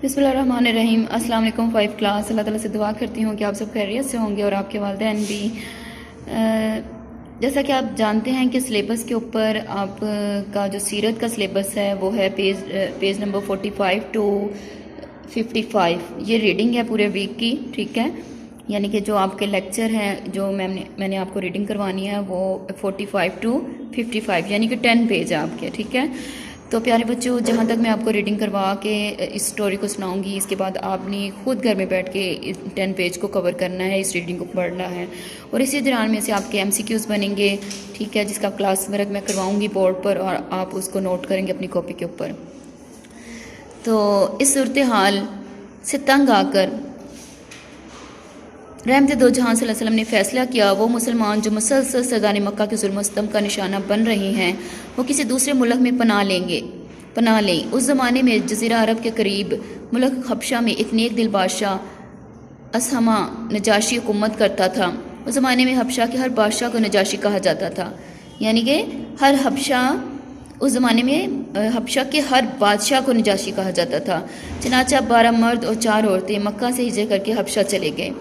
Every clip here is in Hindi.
बिस्मिल्लाहिर्रहमानिर्रहीम। अस्सलाम वालेकुम। 5 क्लास। अल्लाह ताला से दुआ करती हूँ कि आप सब खैरियत से होंगे और आपके वालिदैन भी। जैसा कि आप जानते हैं कि सिलेबस के ऊपर आप का जो सीरत का सिलेबस है वो है पेज नंबर 45 टू 55। ये रीडिंग है पूरे वीक की, ठीक है। यानी कि जो आपके लेक्चर हैं जो मैंने आपको रीडिंग करवानी है वो 45 टू 55 यानी कि 10 पेज है आपके, ठीक है। तो प्यारे बच्चों, जहाँ तक मैं आपको रीडिंग करवा के इस स्टोरी को सुनाऊंगी, इसके बाद आपने खुद घर में बैठ के 10 पेज को कवर करना है, इस रीडिंग को पढ़ना है। और इसी दौरान में से आपके MCQs बनेंगे, ठीक है, जिसका क्लास वर्क मैं करवाऊंगी बोर्ड पर और आप उसको नोट करेंगे अपनी कॉपी के ऊपर। तो इस सूरत हाल से तंग आकर रहमत दो जहां सल्लल्लाहु अलैहि वसल्लम ने फैसला किया वो मुसलमान जो मुसलसल सरदार मक्का के जुल्म सितम का निशाना बन रहे हैं वो किसी दूसरे मुल्क में पनाह लें। उस ज़माने में जज़ीरा अरब के करीब मुल्क हबशा में एक नेक दिल बादशाह असहमा नजाशी हुकूमत करता था। उस ज़माने में हबशा के हर बादशाह को नजाशी कहा जाता था, यानी कि उस ज़माने में हबशा के हर बादशाह को नजाशी कहा जाता था। चनाचा 12 मर्द और 4 औरतें मक्का से हिजरत करके हबशा चले गए।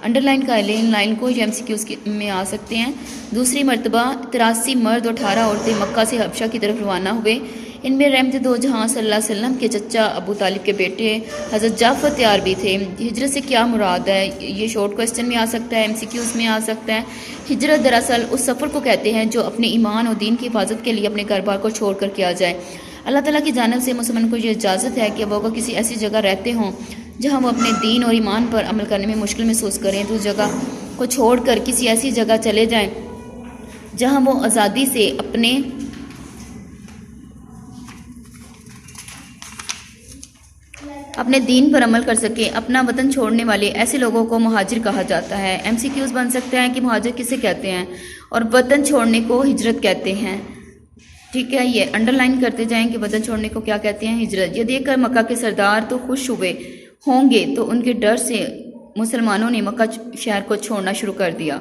अंडरलाइन कर लें, इन लाइन को MCQs में आ सकते हैं। दूसरी मरतबा 83 मर्द और 18 औरतें मक्का से हबशा की तरफ रवाना हुए। इनमें रहमत दो जहां सल्लल्लाहु अलैहि वसल्लम के चचा अबू तालिब के बेटे हज़रत जाफ़र तैयार भी थे। हिजरत से क्या मुराद है, ये शॉर्ट क्वेश्चन में आ सकता है, MCQs में आ सकता है। हिजरत दरअसल उस सफ़र को कहते हैं जो अपने ईमान और दीन की हिफाजत के लिए अपने घर बार को छोड़ कर किया जाए। अल्लाह ताला की जानिब से मुसलमान को ये इजाज़त है कि वो अगर किसी ऐसी जगह रहते हों जहाँ वो अपने दीन और ईमान पर अमल करने में मुश्किल महसूस करें तो उस जगह को छोड़कर किसी ऐसी जगह चले जाएं जहाँ वो आज़ादी से अपने दीन पर अमल कर सके। अपना वतन छोड़ने वाले ऐसे लोगों को मुहाजिर कहा जाता है। MCQs बन सकते हैं कि मुहाजिर किसे कहते हैं और वतन छोड़ने को हिजरत कहते हैं, ठीक है। ये अंडरलाइन करते जाएं कि वतन छोड़ने को क्या कहते हैं, हिजरत। ये देखकर मक्का के सरदार तो खुश हुए होंगे तो उनके डर से मुसलमानों ने मक्का शहर को छोड़ना शुरू कर दिया।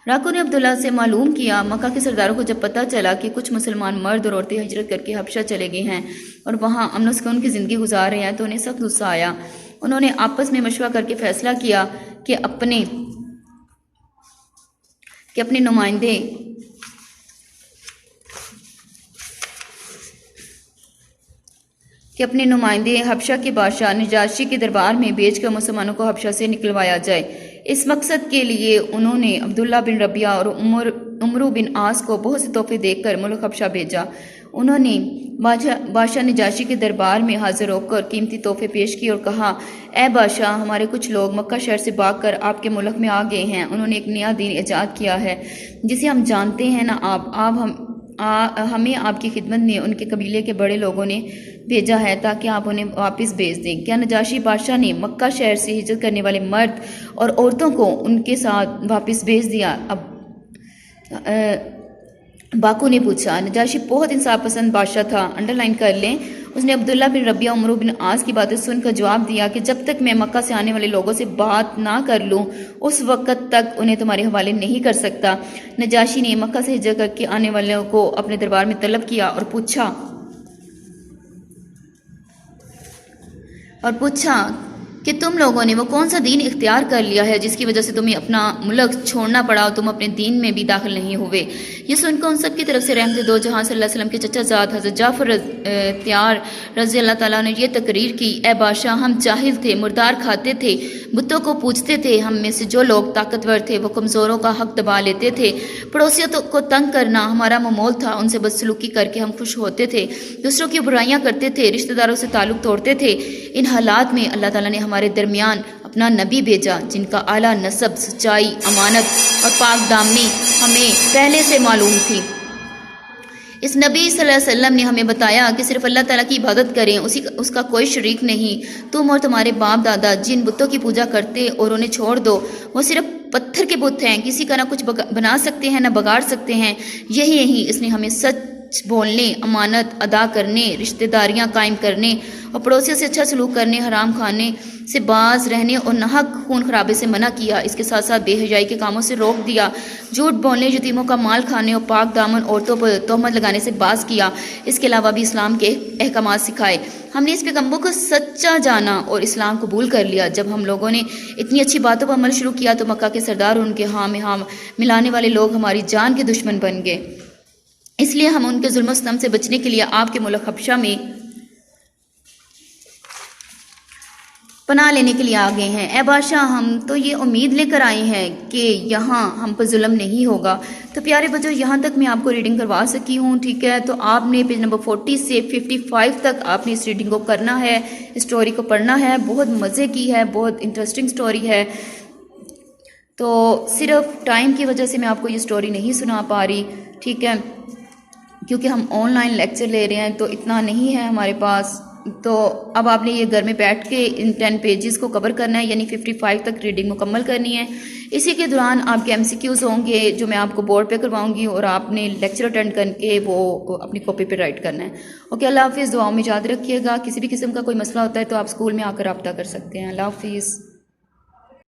राकू ने अब्दुल्ला से मालूम किया मक्का के सरदारों को जब पता चला कि कुछ मुसलमान मर्द और औरतें हिजरत करके हबशा चले गए हैं और वहाँ अमन सुकून की ज़िंदगी गुजार रहे हैं तो उन्हें सख्त गुस्सा आया। उन्होंने आपस में मशवरा करके फैसला किया कि अपने नुमाइंदे हबशा के बादशाह नजाशी के दरबार में भेजकर मुसलमानों को हबशा से निकलवाया जाए। इस मकसद के लिए उन्होंने अब्दुल्ला बिन रबिया और उमरू बिन आस को बहुत से तोहफे देकर मुल्क हबशा भेजा। उन्होंने बादशाह नजाशी के दरबार में हाजिर होकर कीमती तोहफे पेश किए और कहा, ए बादशाह, हमारे कुछ लोग मक्का शहर से भागकर आपके मुल्क में आ गए हैं। उन्होंने एक नया दीन ईजाद किया है जिसे हम जानते हैं ना। हमें आपकी खिदमत में उनके कबीले के बड़े लोगों ने भेजा है ताकि आप उन्हें वापस भेज दें। क्या नजाशी बादशाह ने मक्का शहर से हिजरत करने वाले मर्द और औरतों को उनके साथ वापस भेज दिया? बाकू ने पूछा। नजाशी बहुत इंसाफ पसंद बादशाह था, अंडरलाइन कर लें। उसने अब्दुल्ला बिन रबिया उमरू बिन आस की बातें सुनकर जवाब दिया कि जब तक मैं मक्का से आने वाले लोगों से बात ना कर लूं उस वक़्त तक उन्हें तुम्हारे हवाले नहीं कर सकता। नजाशी ने मक्का से हिजरत करके आने वालों को अपने दरबार में तलब किया और पूछा कि तुम लोगों ने वो कौन सा दीन इख्तियार कर लिया है जिसकी वजह से तुम्हें अपना मुल्क छोड़ना पड़ा और तुम अपने दीन में भी दाखिल नहीं हुए। ये सुनकर उन सब की तरफ से रहमत दो जहां सल्लल्लाहु अलैहि वसल्लम के चचा ज़ाद हज़रत जाफ़र तैयार रज़ी अल्लाह ताला ने यह तकरीर की, ए बादशाह, हम जाहिल थे, मुर्दार खाते थे, बुतों को पूजते थे। हम में से जो लोग ताकतवर थे वो कमज़ोरों का हक दबा लेते थे। पड़ोसियों को तंग करना हमारा मामूल था। उनसे बदसलूकी करके हम खुश होते थे, दूसरों की बुराइयां करते थे, रिश्तेदारों से ताल्लुक़ तोड़ते थे। इन हालात में अल्लाह ताला ने हमारे दरमियान अपना नबी भेजा जिनका आला नसब, सच्चाई, अमानत और पाक दामनी हमें पहले से मालूम थी। इस नबी सल्लल्लाहु अलैहि वसल्लम ने हमें बताया कि सिर्फ अल्लाह ताला की इबादत करें, उसका कोई शरीक नहीं। तुम और तुम्हारे बाप दादा जिन बुतों की पूजा करते और उन्हें छोड़ दो, वो सिर्फ पत्थर के बुत हैं, किसी का ना कुछ बना सकते हैं ना बगाड़ सकते हैं। यही इसने हमें सच बोलने, अमानत अदा करने, रिश्तेदारियां कायम करने और पड़ोसियों से अच्छा सलूक करने, हराम खाने से बाज रहने और नाहक खून खराबे से मना किया। इसके साथ साथ बेहयाई के कामों से रोक दिया, झूठ बोलने, यतीमों का माल खाने और पाक दामन औरतों पर तोहमत लगाने से बाज किया। इसके अलावा भी इस्लाम के अहकामात सिखाए। हमने इस पैगम्बर को सच्चा जाना और इस्लाम कबूल कर लिया। जब हम लोगों ने इतनी अच्छी बातों पर अमल शुरू किया तो मक्का के सरदार और उनके हाँ में हाँ मिलाने वाले लोग हमारी जान के दुश्मन बन गए। इसलिए हम उनके जुल्म सितम से बचने के लिए आपके मुल्क हबशा में पनाह लेने के लिए आ गए हैं। ए बादशाह, हम तो ये उम्मीद लेकर आए हैं कि यहाँ हम पर जुल्म नहीं होगा। तो प्यारे बच्चों, यहाँ तक मैं आपको रीडिंग करवा सकी हूँ, ठीक है। तो आपने पेज नंबर 40 से 55 तक आपने इस रीडिंग को करना है, स्टोरी को पढ़ना है। बहुत मज़े की है, बहुत इंटरेस्टिंग स्टोरी है। तो सिर्फ टाइम की वजह से मैं आपको ये स्टोरी नहीं सुना पा रही, ठीक है, क्योंकि हम ऑनलाइन लेक्चर ले रहे हैं तो इतना नहीं है हमारे पास। तो अब आपने ये घर में बैठ के इन 10 पेजेस को कवर करना है, यानी 55 तक रीडिंग मुकम्मल करनी है। इसी के दौरान आपके MCQs होंगे जो मैं आपको बोर्ड पे करवाऊंगी और आपने लेक्चर अटेंड करके वो अपनी कॉपी पे राइट करना है। ओके, अल्लाह हाफिज़। दुआओं में याद रखिएगा। किसी भी किस्म का कोई मसला होता है तो आप स्कूल में आकर रब्ता कर सकते हैं। अल्लाह हाफिज़।